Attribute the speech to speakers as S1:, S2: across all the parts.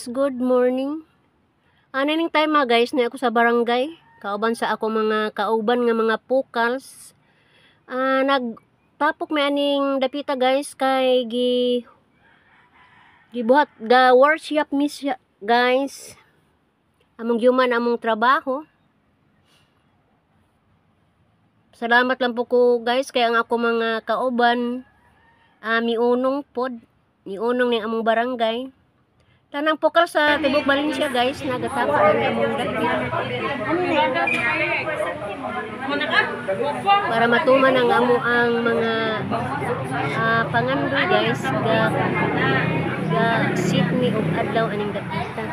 S1: guys, good morning. Ano ning time guys, na ako sa barangay. Kauban sa ako mga kauban nga mga pukals. Nagtapok may aning dapita guys kay gibuhat ga workshop miss guys. Among human among trabaho. Salamat lang po ko guys kay ang ako mga kauban miunong pod, miunong ning among barangay. Tanang pukal sa Tibok Valencia guys, nagatapos ang among dapit. Para matuman ang amo ang mga pangandoy guys, ga Sydney ug adlaw aning dapita.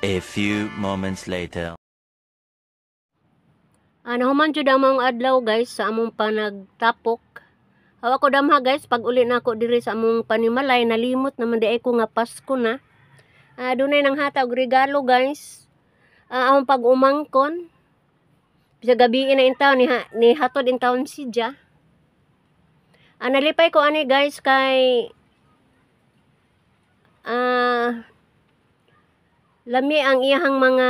S2: A few moments later.
S1: Human jud among adlaw guys sa among panagtapok. Hawa ko damha guys pag uli na ako diri sa among panimalay, nalimot naman di ko nga Pasko na. Dunay nang hatag regalo guys. Among pag-umangkon. Bisa gabi na in town ni hatod in town si Ja. Nalipay ko ani guys kay lami ang iyahang mga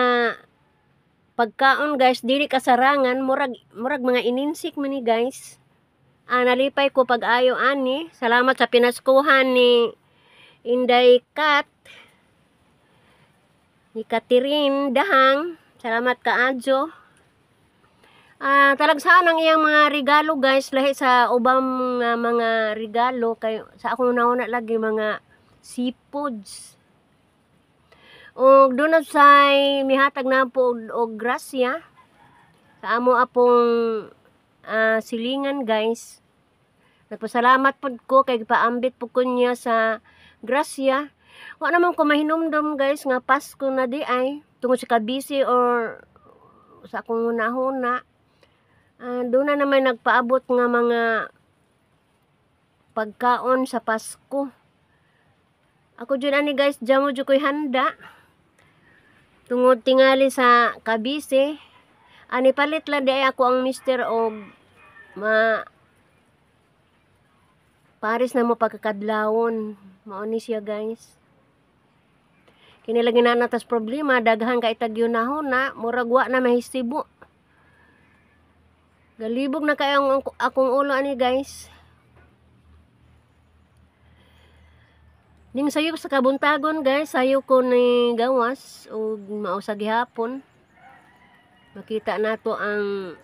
S1: pagkaon guys, dili kasarangan, murag mga ininsik man ni guys. Nalipay ko pag-ayo ani. Salamat sa pinaskuhan ni Inday Kat, ni Catherine Dahang. Salamat kaajo. Talagsaan ang iyang mga regalo guys, lahi sa ubang mga regalo kay sa akong nauna lagi mga seafoods. O doon say mihatag na po og grasya sa amo apong silingan guys. Nagpasalamat pod ko kay paambit po ko niya sa grasya. Wa naman ko mahinumdum guys nga Pasko na di ay tungod sa kabisi or sa akong hunahuna. Doon na naman nagpaabot nga mga pagkaon sa Pasko. Ako dyan ani guys, dyan mo ko'y handa. Tungod tingali sa kabisi. Palit lang di ako ang mister og paris na mo pagkakadlawon. Mauni siya guys. Kinilagin na natas problema, daghan ka itagyo na murag wa na mahisibo. Galibog na kayo akong ulo ani guys. Ning sayo sa kabuntagon guys, sayo ko ni gawas o mao sa gihapon. Makita nato ang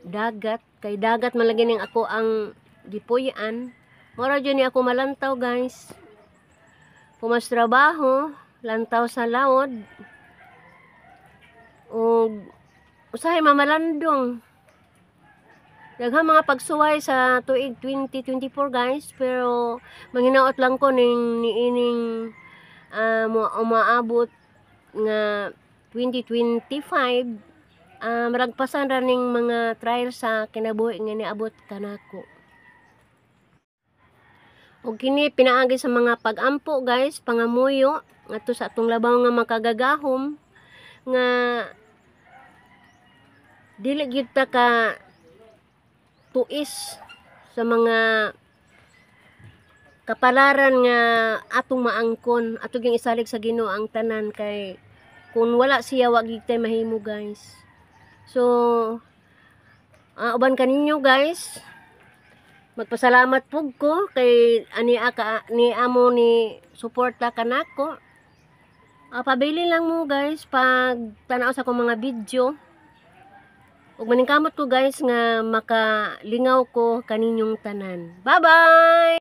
S1: dagat, kay dagat malagi ning ako ang gipuy-an. Mora jud ni ako malantaw guys. Pumas trabaho, lantaw sa laod. O usahay mamalandong. Daghang mga pagsuway sa tuig 2024 guys, pero manghinaot lang ko niining umaabot nga 2025. Maragpasan ra ning mga trial sa kinabuhi nga niabot kanako. Og kini pinaagi sa mga pagampo guys, pangamuyo ngadto sa atong labaw nga makagagahom nga dili gyud ta ka tuis sa mga kapalaran nga atong maangkon, atong ging isalig sa Ginoo ang tanan kay kung wala siya wa gyud tay mahimo guys. So uban kaninyo guys, magpasalamat pug ko kay ni amo ni suporta kanako. Pabili lang mo guys pag tanaw sa akong mga video. Ug maningkamot ko guys nga makalingaw ko kaninyong tanan. Bye-bye!